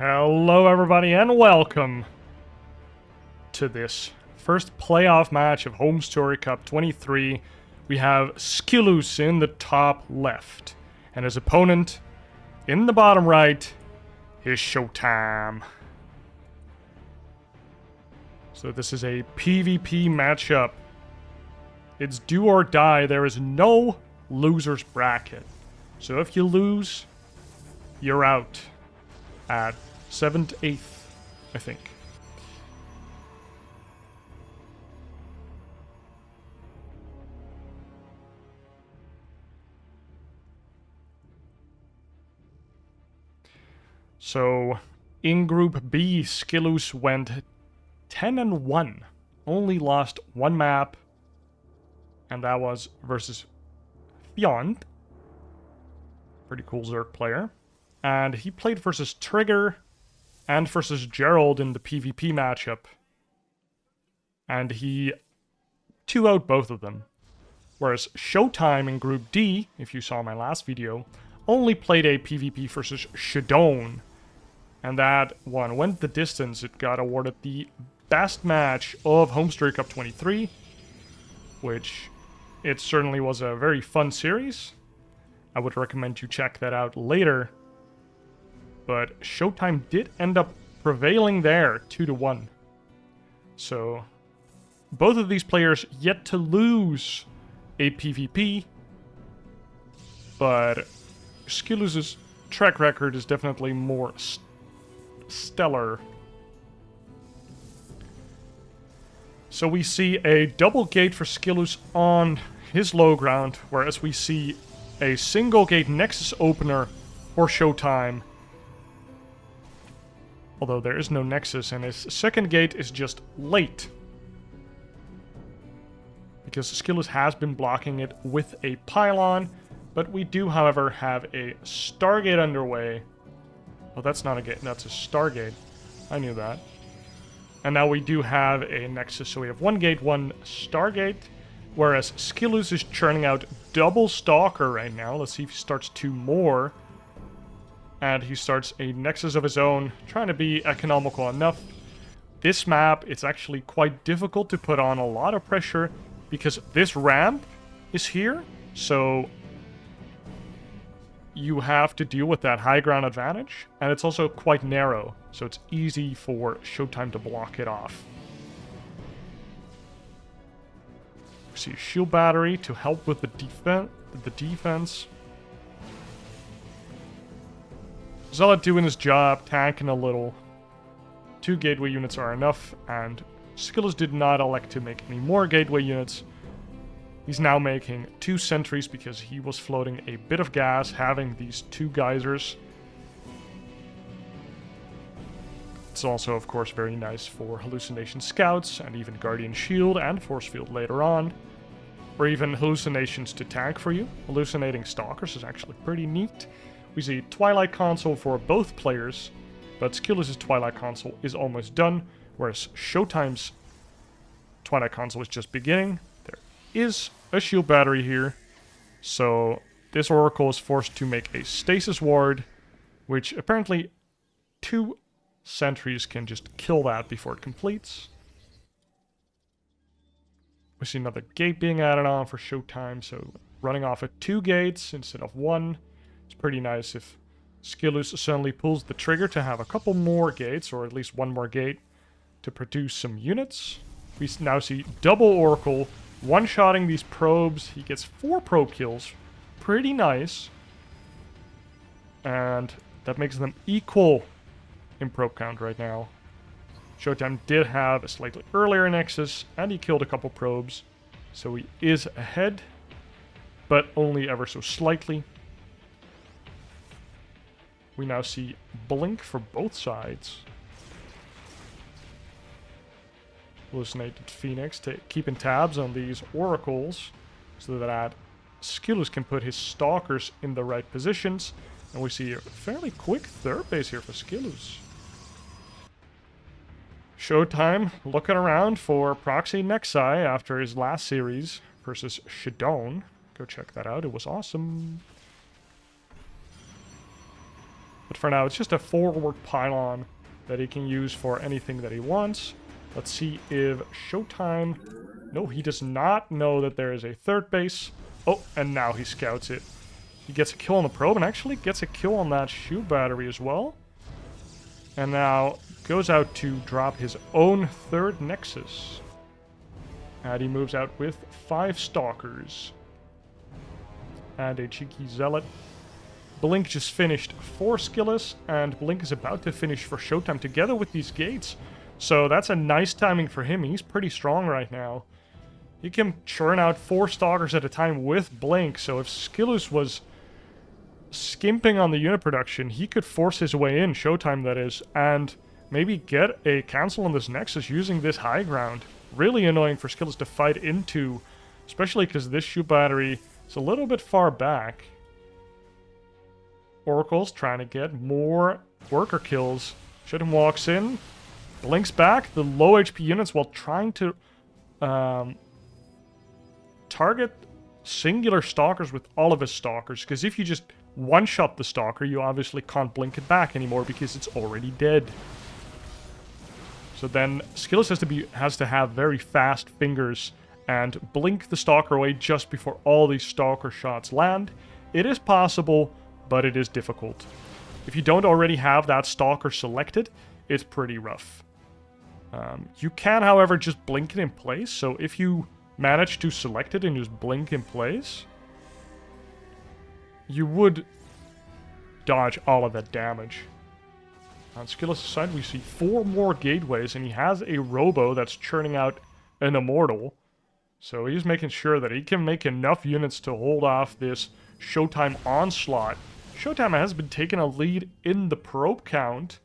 Hello everybody and welcome to this first playoff match of HomeStoryCup 23. We have SKillous in the top left and his opponent in the bottom right is ShoWTimE. So this is a PvP matchup. It's do or die. There is no loser's bracket. So if you lose, you're out at 7th, 8th, I think. So in Group B, SKillous went 10-1. Only lost one map, and that was versus Fjond. Pretty cool Zerg player. And he played versus Trigger and versus Gerald in the PvP matchup. And he 2-0'd both of them. Whereas ShoWTimE in Group D, if you saw my last video, only played a PvP versus Shadone. And that one went the distance. It got awarded the best match of HomeStoryCup 23, which it certainly was a very fun series. I would recommend you check that out later. But ShoWTimE did end up prevailing there, 2-1. So both of these players yet to lose a PvP, but SKillous' track record is definitely more stellar. So we see a double gate for SKillous on his low ground, whereas we see a single gate Nexus opener for ShoWTimE. Although there is no Nexus, and his second gate is just late. Because SKillous has been blocking it with a pylon, but we do, however, have a Stargate underway. Oh, that's not a gate, that's a Stargate. I knew that. And now we do have a Nexus, so we have one gate, one Stargate. Whereas SKillous is churning out double Stalker right now. Let's see if he starts two more. And he starts a Nexus of his own, trying to be economical enough. This map, it's actually quite difficult to put on a lot of pressure because this ramp is here, so you have to deal with that high ground advantage, and it's also quite narrow, so it's easy for ShoWTimE to block it off. We see a shield battery to help with the defense. Zealot doing his job, tanking a little. 2 gateway units are enough, and SKillous did not elect to make any more gateway units. He's now making 2 sentries because he was floating a bit of gas, having these 2 geysers. It's also, of course, very nice for Hallucination Scouts, and even Guardian Shield and Force Field later on. Or even Hallucinations to tank for you. Hallucinating Stalkers is actually pretty neat. We see Twilight Console for both players, but SKillous' Twilight Console is almost done, whereas ShoWTimE's Twilight Console is just beginning. There is a shield battery here, so this Oracle is forced to make a Stasis Ward, which apparently 2 sentries can just kill that before it completes. We see another gate being added on for ShoWTimE, so running off at 2 gates instead of 1. It's pretty nice if SKillous suddenly pulls the trigger to have a couple more gates, or at least 1 more gate, to produce some units. We now see double Oracle, one-shotting these probes. He gets 4 probe kills. Pretty nice. And that makes them equal in probe count right now. ShoWTimE did have a slightly earlier Nexus, and he killed a couple probes. So he is ahead, but only ever so slightly. We now see Blink for both sides. Hallucinated Phoenix keeping tabs on these Oracles so that SKillous can put his Stalkers in the right positions. And we see a fairly quick third base here for SKillous. ShoWTimE looking around for Proxy Nexi after his last series versus Shadone. Go check that out, it was awesome. But for now, it's just a forward pylon that he can use for anything that he wants. Let's see if ShoWTimE... No, he does not know that there is a third base. Oh, and now he scouts it. He gets a kill on the probe and actually gets a kill on that shoe battery as well. And now goes out to drop his own third Nexus. And he moves out with 5 Stalkers. And a cheeky Zealot. Blink just finished for SKillous, and Blink is about to finish for ShoWTimE together with these gates. So that's a nice timing for him. He's pretty strong right now. He can churn out 4 Stalkers at a time with Blink, so if SKillous was skimping on the unit production, he could force his way in, ShoWTimE that is, and maybe get a cancel on this Nexus using this high ground. Really annoying for SKillous to fight into, especially because this shoe battery is a little bit far back. Oracle's trying to get more worker kills. ShoWTimE walks in, blinks back the low HP units while trying to target singular Stalkers with all of his Stalkers. Because if you just one-shot the Stalker, you obviously can't blink it back anymore because it's already dead. So then SKillous has to have very fast fingers and blink the Stalker away just before all these Stalker shots land. It is possible, but it is difficult. If you don't already have that Stalker selected, it's pretty rough. You can, however, just blink it in place. So if you manage to select it and just blink in place, you would dodge all of that damage. On SKillous' side, we see 4 more gateways, and he has a Robo that's churning out an Immortal. So he's making sure that he can make enough units to hold off this ShoWTimE onslaught. ShoWTimE has been taking a lead in the probe count,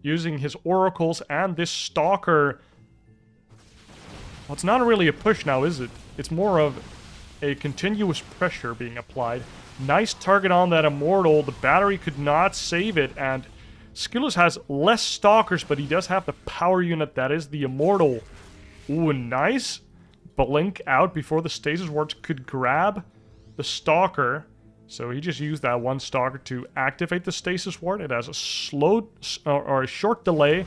using his Oracles and this Stalker. Well, it's not really a push now, is it? It's more of a continuous pressure being applied. Nice target on that Immortal. The battery could not save it, and SKillous has less Stalkers, but he does have the power unit that is the Immortal. Ooh, nice blink out before the stasis wards could grab the Stalker. So he just used that one Stalker to activate the stasis ward. It has a slow or a short delay.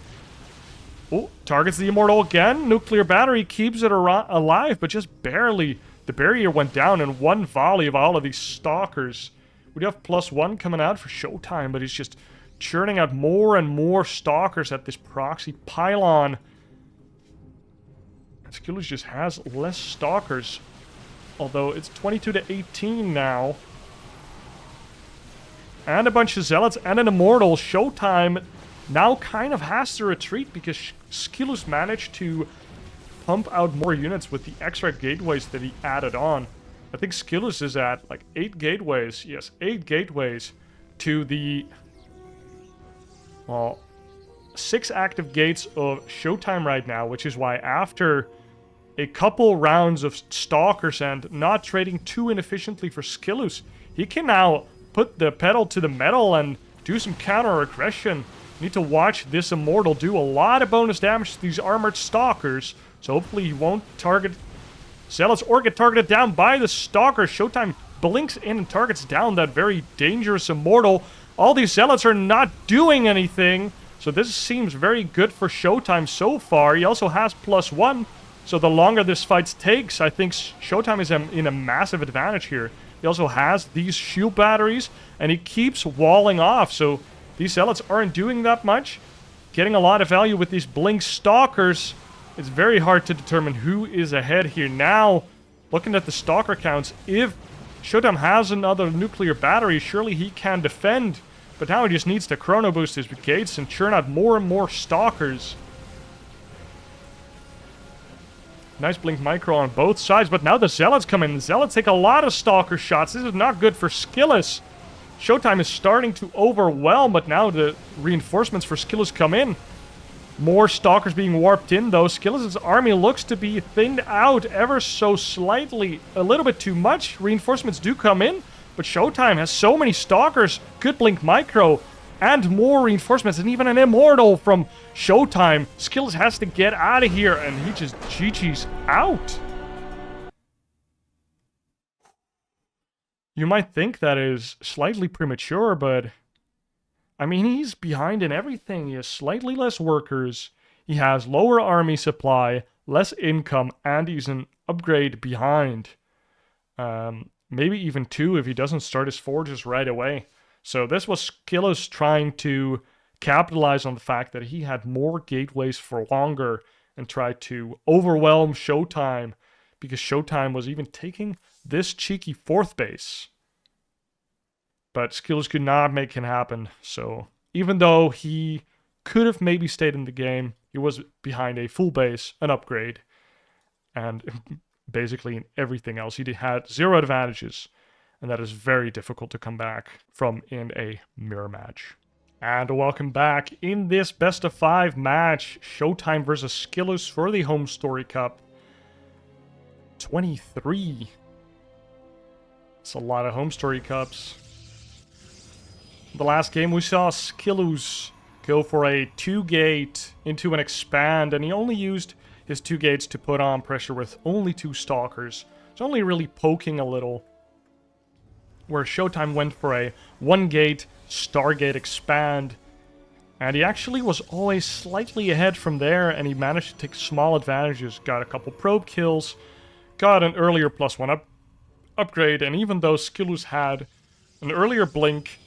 Oh, targets the Immortal again. Nuclear battery keeps it alive, but just barely. The barrier went down in one volley of all of these Stalkers. We do have +1 coming out for ShoWTimE, but he's just churning out more and more Stalkers at this proxy pylon. SKillous just has less Stalkers, although it's 22 to 18 now. And a bunch of Zealots and an Immortal. ShoWTimE now kind of has to retreat because SKillous managed to pump out more units with the extra gateways that he added on. I think SKillous is at like 8 gateways. Yes, 8 gateways to the, well, 6 active gates of ShoWTimE right now, which is why after a couple rounds of Stalkers and not trading too inefficiently for SKillous, he can now put the pedal to the metal and do some counter-aggression. Need to watch this Immortal do a lot of bonus damage to these armored Stalkers, so hopefully he won't target Zealots or get targeted down by the Stalker. ShoWTimE blinks in and targets down that very dangerous Immortal. All these Zealots are not doing anything, so this seems very good for ShoWTimE so far. He also has +1, so the longer this fight takes, I think ShoWTimE is in a massive advantage here. He also has these shield batteries, and he keeps walling off, so these Zealots aren't doing that much. Getting a lot of value with these Blink Stalkers. It's very hard to determine who is ahead here. Now, looking at the Stalker counts, if ShoWTimE has another nuclear battery, surely he can defend. But now he just needs to chrono boost his gates and churn out more and more Stalkers. Nice blink micro on both sides, but now the Zealots come in. The Zealots take a lot of Stalker shots. This is not good for SKillous. ShoWTimE is starting to overwhelm, but now the reinforcements for SKillous come in. More Stalkers being warped in, though. SKillous' army looks to be thinned out ever so slightly. A little bit too much. Reinforcements do come in, but ShoWTimE has so many Stalkers. Good blink micro. And more reinforcements, and even an Immortal from ShoWTimE. SKillous has to get out of here, and he just GG's out. You might think that is slightly premature, but I mean, he's behind in everything. He has slightly less workers, he has lower army supply, less income, and he's an upgrade behind. Maybe even 2 if he doesn't start his forges right away. So this was SKillous trying to capitalize on the fact that he had more gateways for longer and try to overwhelm ShoWTimE, because ShoWTimE was even taking this cheeky 4th base. But SKillous could not make it happen, so even though he could have maybe stayed in the game, he was behind a full base, an upgrade, and basically in everything else. He had 0 advantages, and that is very difficult to come back from in a mirror match. And welcome back. In this best of 5 match, ShoWTimE versus SKillous for the HomeStoryCup. 23. It's a lot of HomeStoryCups. The last game we saw SKillous go for a 2-gate into an expand, and he only used his 2 gates to put on pressure with only 2 stalkers. It's only really poking a little. Where ShoWTimE went for a 1-gate Stargate expand, and he actually was always slightly ahead from there, and he managed to take small advantages. Got a couple probe kills, got an earlier +1 upgrade, and even though SKillous had an earlier blink,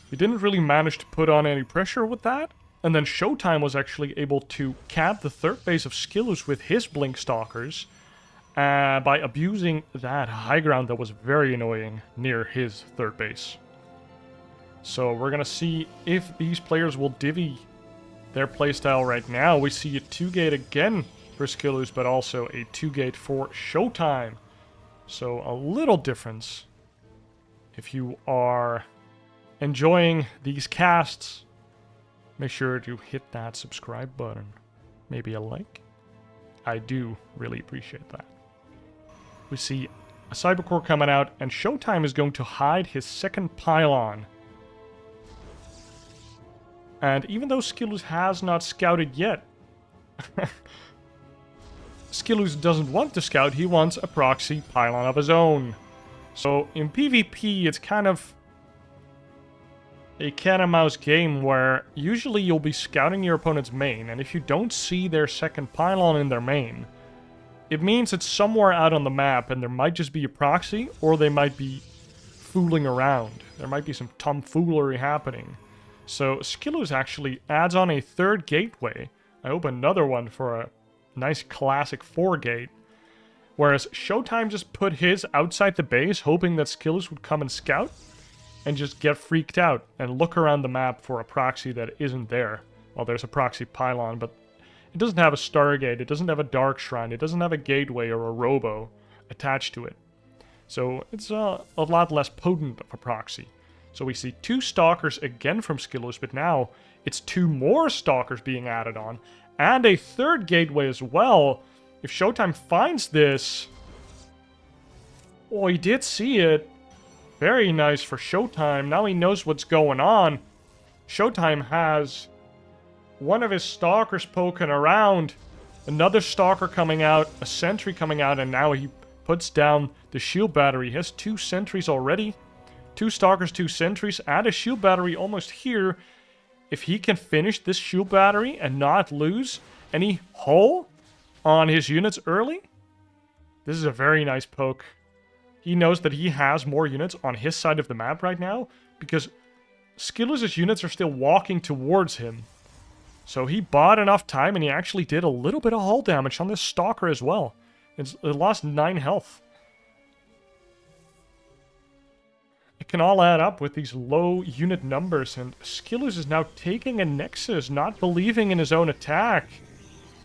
he didn't really manage to put on any pressure with that. And then ShoWTimE was actually able to cap the 3rd base of SKillous with his blink stalkers by abusing that high ground that was very annoying near his 3rd base. So we're gonna see if these players will divvy their playstyle right now. We see a 2-gate again for SKillous, but also a 2-gate for ShoWTimE. So a little difference. If you are enjoying these casts, make sure to hit that subscribe button. Maybe a like. I do really appreciate that. We see a Cybercore coming out, and ShoWTimE is going to hide his 2nd pylon. And even though SKillous has not scouted yet, SKillous doesn't want to scout, he wants a proxy pylon of his own. So in PvP, it's kind of a cat and mouse game where usually you'll be scouting your opponent's main, and if you don't see their 2nd pylon in their main, it means it's somewhere out on the map, and there might just be a proxy, or they might be fooling around. There might be some tomfoolery happening. So SKillous actually adds on a 3rd gateway. I hope another one for a nice classic 4-gate. Whereas ShoWTimE just put his outside the base, hoping that SKillous would come and scout, and just get freaked out and look around the map for a proxy that isn't there. Well, there's a proxy pylon, but it doesn't have a Stargate, it doesn't have a Dark Shrine, it doesn't have a gateway or a robo attached to it. So it's a lot less potent of a proxy. So we see 2 stalkers again from SKillous, but now it's 2 more stalkers being added on, and a 3rd gateway as well. If ShoWTimE finds this... Oh, he did see it. Very nice for ShoWTimE. Now he knows what's going on. ShoWTimE has one of his stalkers poking around, another stalker coming out, a sentry coming out, and now he puts down the shield battery. He has 2 sentries already. 2 stalkers, 2 sentries, and a shield battery almost here. If he can finish this shield battery and not lose any hull on his units early, this is a very nice poke. He knows that he has more units on his side of the map right now, because SKillous' units are still walking towards him. So he bought enough time, and he actually did a little bit of hull damage on this stalker as well. It lost 9 health. It can all add up with these low unit numbers, and SKillous is now taking a Nexus, not believing in his own attack.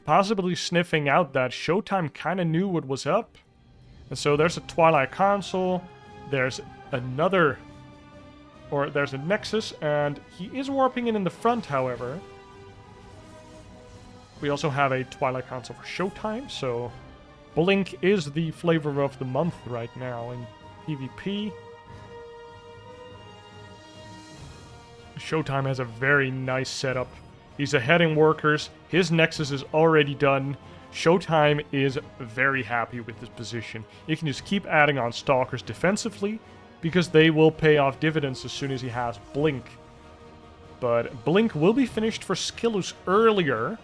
Possibly sniffing out that ShoWTimE kind of knew what was up. And so there's a Twilight Console, there's another, or there's a Nexus, and he is warping in the front, however. We also have a Twilight Console for ShoWTimE, so Blink is the flavor of the month right now in PvP. ShoWTimE has a very nice setup. He's ahead in workers, his Nexus is already done. ShoWTimE is very happy with this position. He can just keep adding on stalkers defensively, because they will pay off dividends as soon as he has Blink. But Blink will be finished for SKillous earlier.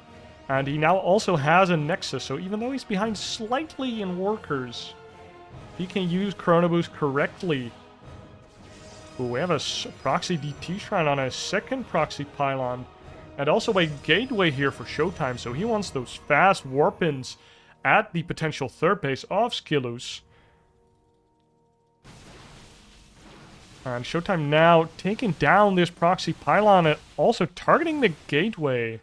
And he now also has a Nexus, so even though he's behind slightly in workers, he can use Chrono Boost correctly. Ooh, we have a proxy DT shrine on a second proxy pylon. And also a gateway here for ShoWTimE, so he wants those fast warp-ins at the potential third base of SKillous. And ShoWTimE now taking down this proxy pylon and also targeting the gateway.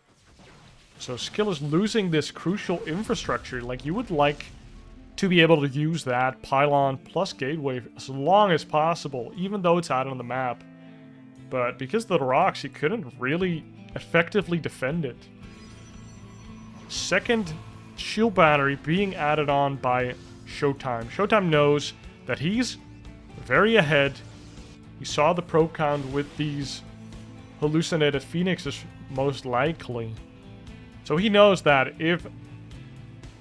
So SKillous losing this crucial infrastructure. Like, you would like to be able to use that pylon plus gateway as long as possible, even though it's out on the map. But because of the rocks, he couldn't really effectively defend it. Second shield battery being added on by ShoWTimE. ShoWTimE knows that he's very ahead. He saw the probe count with these hallucinated phoenixes most likely. So he knows that if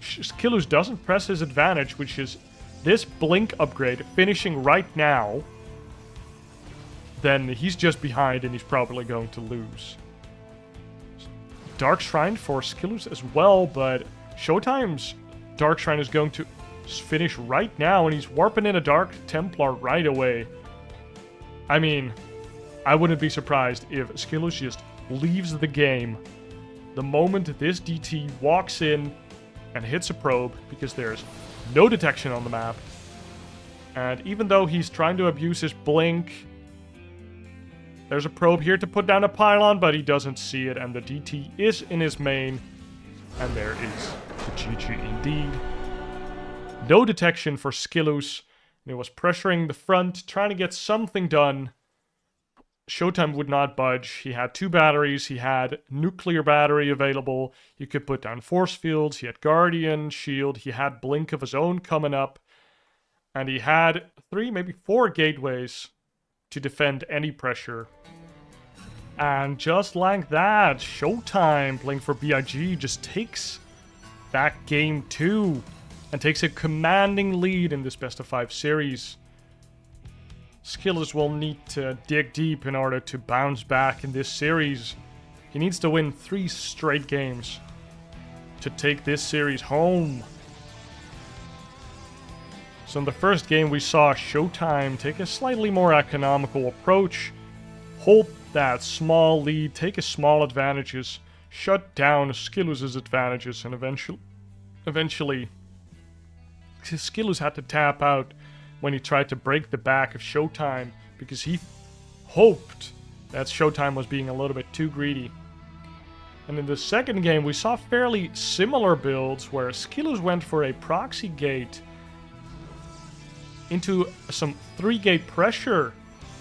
SKillous doesn't press his advantage, which is this blink upgrade finishing right now, then he's just behind and he's probably going to lose. Dark Shrine for SKillous as well, but ShoWTimE's Dark Shrine is going to finish right now, and he's warping in a Dark Templar right away. I mean, I wouldn't be surprised if SKillous just leaves the game the moment this DT walks in and hits a probe, because there's no detection on the map. And even though he's trying to abuse his blink, there's a probe here to put down a pylon, but he doesn't see it, and the DT is in his main. And there is the GG indeed. No detection for SKillous. It was pressuring the front, trying to get something done. ShoWTimE would not budge. He had 2 batteries. He had nuclear battery available. He could put down force fields. He had Guardian, Shield. He had Blink of his own coming up. And he had 3, maybe 4 gateways to defend any pressure. And just like that, ShoWTimE, playing for BIG, just takes that game 2 and takes a commanding lead in this best of 5 series. SKillous will need to dig deep in order to bounce back in this series. He needs to win 3 straight games to take this series home. So in the first game, we saw ShoWTimE take a slightly more economical approach, hold that small lead, take his small advantages, shut down SKillous' advantages, and eventually SKillous had to tap out when he tried to break the back of ShoWTimE, because he hoped that ShoWTimE was being a little bit too greedy. And in the second game, we saw fairly similar builds where SKillous went for a proxy gate into some 3-gate pressure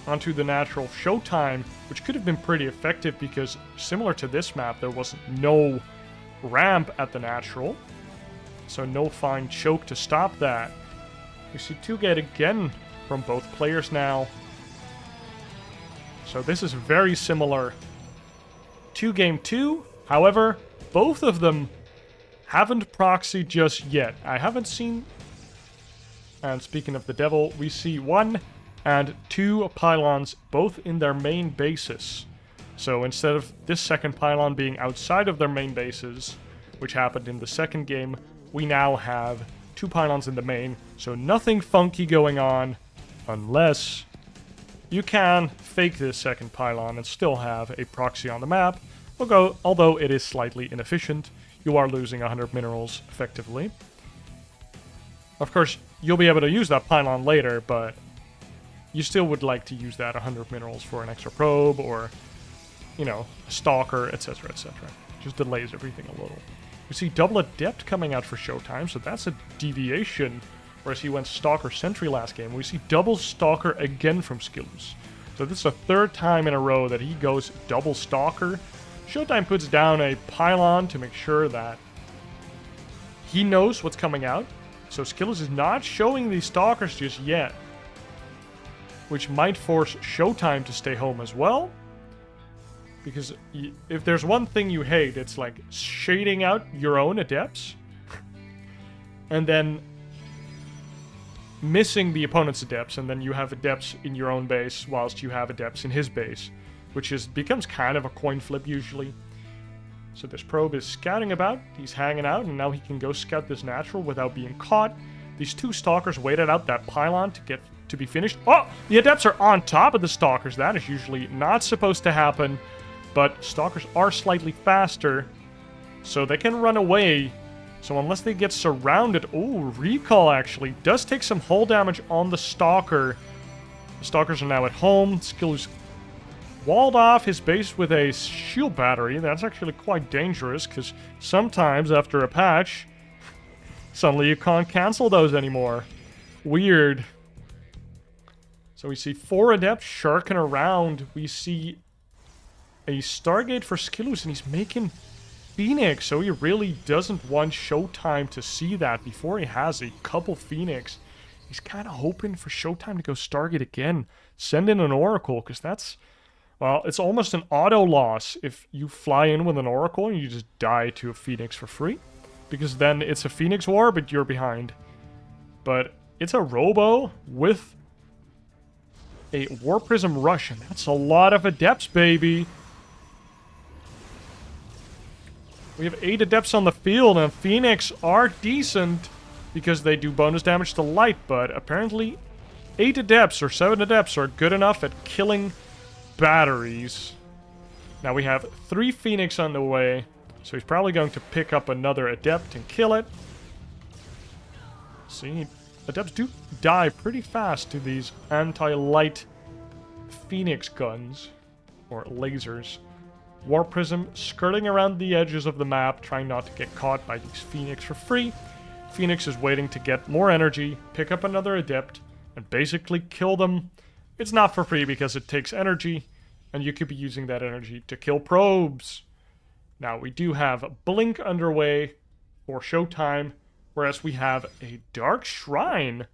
onto the natural ShoWTimE, which could have been pretty effective because, similar to this map, there was no ramp at the natural, so no fine choke to stop that. We see 2-gate again from both players now. So this is very similar to game 2. However, both of them haven't proxied just yet. I haven't seen... And speaking of the devil, we see 1 and 2 pylons both in their main bases. So instead of this second pylon being outside of their main bases, which happened in the second game, we now have 2 pylons in the main, so nothing funky going on, unless you can fake this second pylon and still have a proxy on the map. Although it is slightly inefficient, you are losing 100 minerals effectively. Of course, you'll be able to use that pylon later, but you still would like to use that 100 minerals for an extra probe or, you know, a stalker, etc., etc. Just delays everything a little. We see double Adept coming out for ShoWTimE, so that's a deviation, whereas he went Stalker Sentry last game. We see double Stalker again from SKillous. So this is the 3rd time in a row that he goes double Stalker. ShoWTimE puts down a pylon to make sure that he knows what's coming out. So SKillous is not showing these Stalkers just yet, which might force ShoWTimE to stay home as well. Because if there's one thing you hate, it's like shading out your own Adepts and then missing the opponent's Adepts, and then you have Adepts in your own base whilst you have Adepts in his base. which becomes kind of a coin flip usually. So this probe is scouting about, he's hanging out, and now he can go scout this natural without being caught. These two stalkers waited out that pylon to be finished. Oh, the adepts are on top of the stalkers. That is usually not supposed to happen, but stalkers are slightly faster, so they can run away. So unless they get surrounded... Oh, recall actually does take some hull damage on the stalker. The stalkers are now at home. SKillous walled off his base with a shield battery. That's actually quite dangerous, because sometimes after a patch, suddenly you can't cancel those anymore. Weird. So we see 4 adepts sharking around. We see a Stargate for SKillous, and he's making Phoenix, so he really doesn't want ShoWTimE to see that before he has a couple Phoenix. He's kind of hoping for ShoWTimE to go Stargate again. Send in an Oracle, because that's... Well, it's almost an auto loss if you fly in with an Oracle and you just die to a Phoenix for free. Because then it's a Phoenix war, but you're behind. But it's a Robo with a War Prism Rush, and that's a lot of Adepts, baby. We have 8 Adepts on the field, and Phoenix are decent because they do bonus damage to light, but apparently 8 Adepts or 7 Adepts are good enough at killing batteries. Now we have 3 Phoenix on the way, so he's probably going to pick up another Adept and kill it. See, Adepts do die pretty fast to these anti-light Phoenix guns, or lasers. War Prism skirting around the edges of the map, trying not to get caught by these Phoenix for free. Phoenix is waiting to get more energy, pick up another Adept, and basically kill them. It's not for free because it takes energy, and you could be using that energy to kill probes. Now, we do have Blink underway for ShoWTimE, whereas we have a Dark Shrine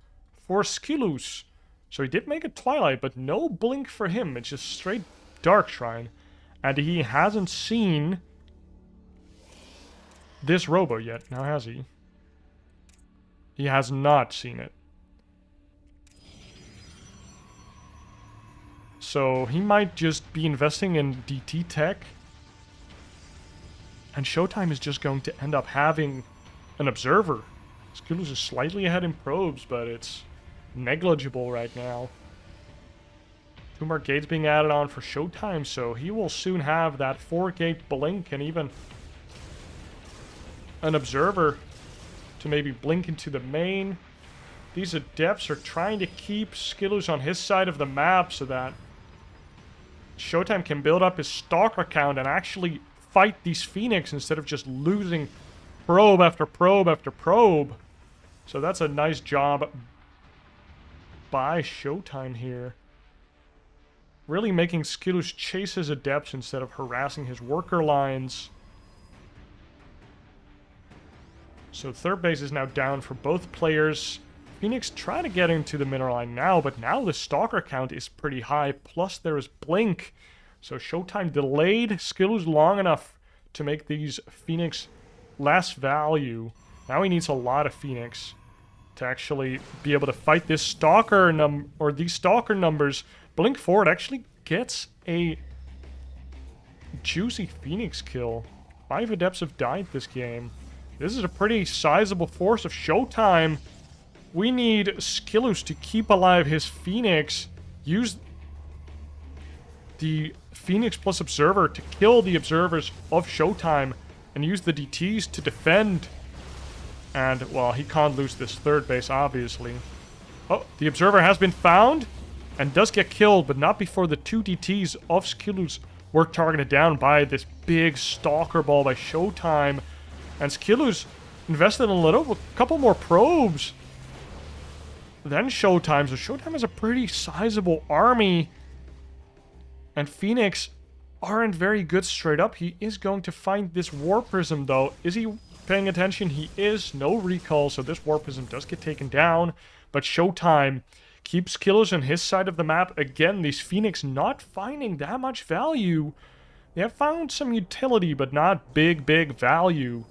for SKillous. So he did make a Twilight, but no Blink for him. It's just straight Dark Shrine. And he hasn't seen this Robo yet, now has he? He has not seen it. So he might just be investing in DT tech. And ShoWTimE is just going to end up having an Observer. SKillous is slightly ahead in probes, but it's negligible right now. 2 more gates being added on for ShoWTimE, so he will soon have that 4-gate Blink and even an Observer to maybe blink into the main. These Adepts are trying to keep SKillous on his side of the map so that ShoWTimE can build up his Stalker count and actually fight these Phoenix instead of just losing probe after probe after probe. So that's a nice job by ShoWTimE here. Really making SKillous chase his Adepts instead of harassing his worker lines. So third base is now down for both players. Phoenix try to get into the mineral line now, but now the Stalker count is pretty high, plus there is Blink. So ShoWTimE delayed SKillous long enough to make these Phoenix less value. Now he needs a lot of Phoenix to actually be able to fight this Stalker these Stalker numbers. Blink forward actually gets a juicy Phoenix kill. 5 Adepts have died this game. This is a pretty sizable force of ShoWTimE. We need SKillous to keep alive his Phoenix. Use the Phoenix plus Observer to kill the Observers of ShoWTimE. And use the DTs to defend. And, well, he can't lose this third base, obviously. Oh, the Observer has been found. And does get killed, but not before the 2 DTs of SKillous were targeted down by this big Stalker ball by ShoWTimE. And SKillous invested a couple more probes than ShoWTimE. So ShoWTimE has a pretty sizable army. And Phoenix aren't very good straight up. He is going to find this War Prism, though. Is he paying attention? He is. No recall, so this War Prism does get taken down. But ShoWTimE keeps SKillous on his side of the map. Again, these Phoenix not finding that much value. They have found some utility, but not big value.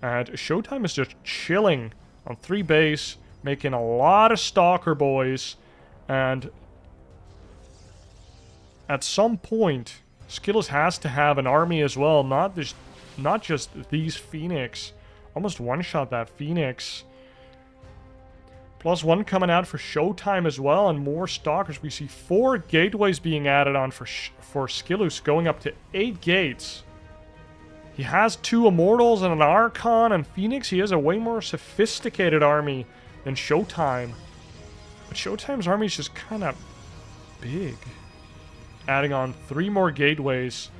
And ShoWTimE is just chilling on 3 base, making a lot of Stalker boys. And at some point, SKillous has to have an army as well, not just these Phoenix. Almost one-shot that Phoenix. +1 coming out for ShoWTimE as well, and more Stalkers. We see 4 gateways being added on for SKillous, going up to 8 gates. He has 2 Immortals and an Archon and Phoenix. He has a way more sophisticated army than ShoWTimE. But ShoWTimE's army is just kind of big. Adding on 3 more gateways,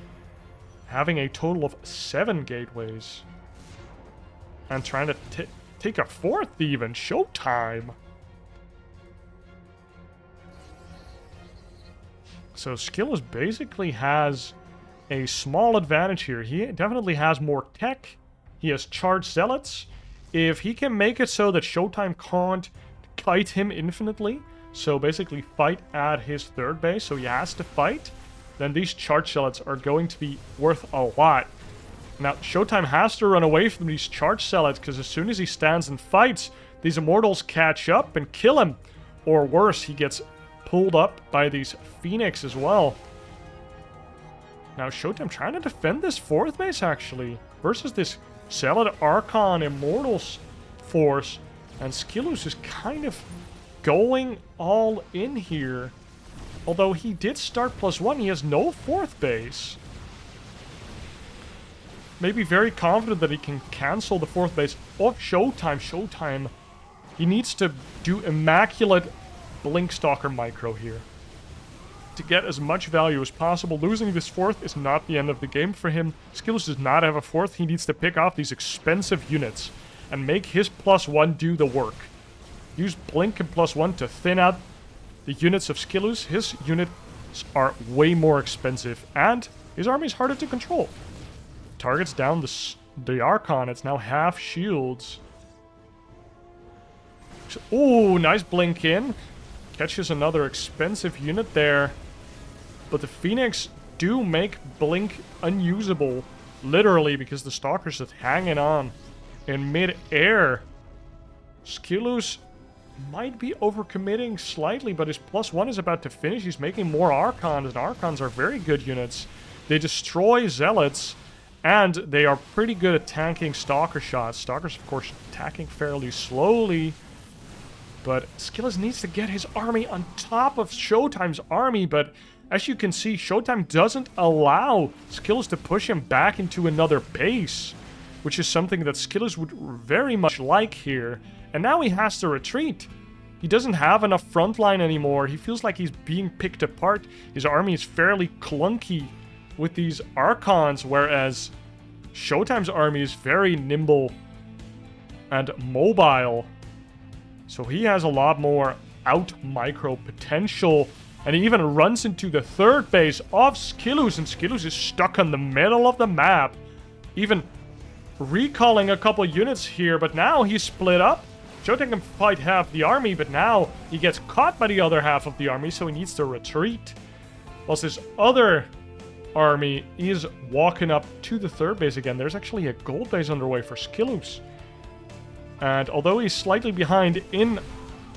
having a total of 7 gateways. And trying to take a 4th even. ShoWTimE. So SKillous basically has a small advantage here. He definitely has more tech. He has charged zealots. If he can make it so that ShoWTimE can't kite him infinitely, so basically fight at his 3rd base, so he has to fight, then these charged zealots are going to be worth a lot. Now, ShoWTimE has to run away from these charged zealots, because as soon as he stands and fights, these Immortals catch up and kill him. Or worse, he gets pulled up by these Phoenix as well. Now, ShoWTimE trying to defend this 4th base, actually, versus this Zealot Archon Immortals force. And SKillous is kind of going all in here. Although he did start +1, he has no 4th base. Maybe very confident that he can cancel the 4th base of ShoWTimE. ShoWTimE, he needs to do immaculate Blink Stalker micro here to get as much value as possible. Losing this 4th is not the end of the game for him. SKillous does not have a 4th. He needs to pick off these expensive units and make his +1 do the work. Use Blink and +1 to thin out the units of SKillous. His units are way more expensive, and his army is harder to control. Targets down the Archon. It's now half shields. Ooh, nice blink in. Catches another expensive unit there. But the Phoenix do make blink unusable, literally, because the Stalker's just hanging on in mid-air. SKillous might be overcommitting slightly, but his +1 is about to finish. He's making more Archons, and Archons are very good units. They destroy Zealots, and they are pretty good at tanking Stalker shots. Stalkers, of course, attacking fairly slowly. But SKillous needs to get his army on top of ShoWTimE's army, but as you can see, ShoWTimE doesn't allow SKillous to push him back into another base, which is something that SKillous would very much like here. And now he has to retreat. He doesn't have enough frontline anymore. He feels like he's being picked apart. His army is fairly clunky with these Archons, whereas ShoWTimE's army is very nimble and mobile. So he has a lot more out-micro potential. And he even runs into the 3rd base of SKillous, and SKillous is stuck in the middle of the map. Even recalling a couple units here, but now he's split up. ShoWTimE can fight half the army, but now he gets caught by the other half of the army, so he needs to retreat. Whilst his other army is walking up to the 3rd base again. There's actually a gold base underway for SKillous. And although he's slightly behind in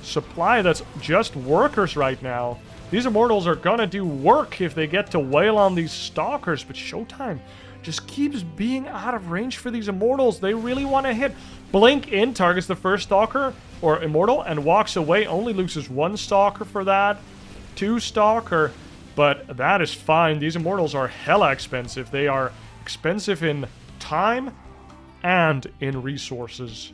supply, that's just workers right now. These Immortals are gonna do work if they get to wail on these Stalkers, but ShoWTimE just keeps being out of range for these Immortals. They really want to hit. Blink in, targets the first Stalker or Immortal and walks away. Only loses 1 Stalker for that. 2 Stalker, but that is fine. These Immortals are hella expensive. They are expensive in time and in resources.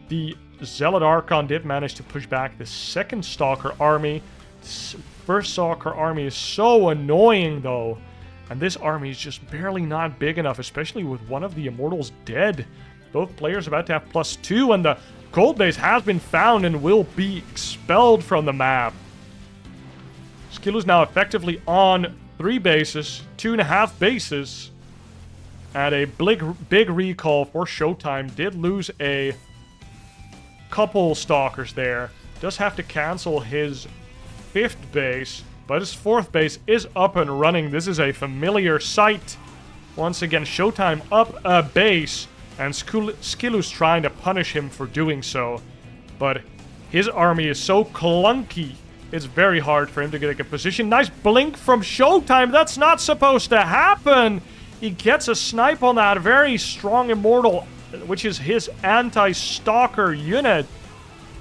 The Zealot Archon did manage to push back the 2nd Stalker army. This 1st Stalker army is so annoying, though. And this army is just barely not big enough, especially with one of the Immortals dead. Both players about to have +2, and the gold base has been found and will be expelled from the map. SKillous now effectively on 3 bases, 2.5 bases. And a big recall for ShoWTimE. Did lose a couple Stalkers there. Does have to cancel his 5th base, but his 4th base is up and running. This is a familiar sight. Once again, ShoWTimE up a base, and SKillous trying to punish him for doing so. But his army is so clunky it's very hard for him to get a good position. Nice blink from ShoWTimE. That's not supposed to happen. He gets a snipe on that very strong Immortal, which is his anti-stalker unit.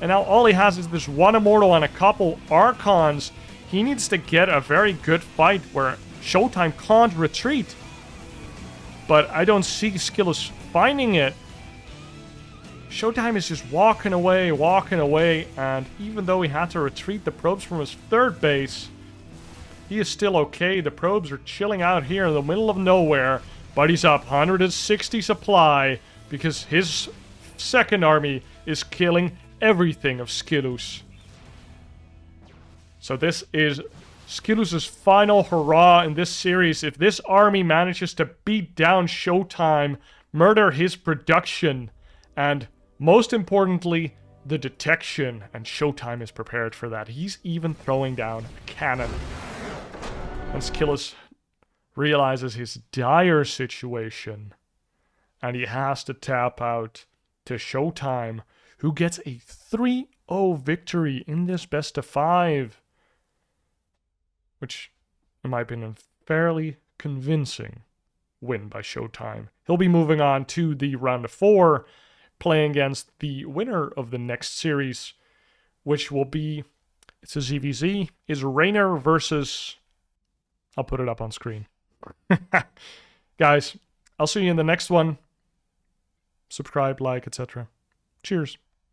And now all he has is this one Immortal and a couple Archons. He needs to get a very good fight where ShoWTimE can't retreat. But I don't see SKillous finding it. ShoWTimE is just walking away, and even though he had to retreat the probes from his third base, he is still okay. The probes are chilling out here in the middle of nowhere, but he's up 160 supply because his second army is killing everything of SKillous. So this is SKillous' final hurrah in this series. If this army manages to beat down ShoWTimE, murder his production, and most importantly, the detection, and ShoWTimE is prepared for that. He's even throwing down a cannon. And SKillous realizes his dire situation, and he has to tap out to ShoWTimE, who gets a 3-0 victory in this best of 5. Which, in my opinion, fairly convincing win by ShoWTimE. He'll be moving on to the round of 4, playing against the winner of the next series, which will be, it's a ZVZ, is Rainer versus, I'll put it up on screen. Guys, I'll see you in the next one. Subscribe, like, etc. Cheers.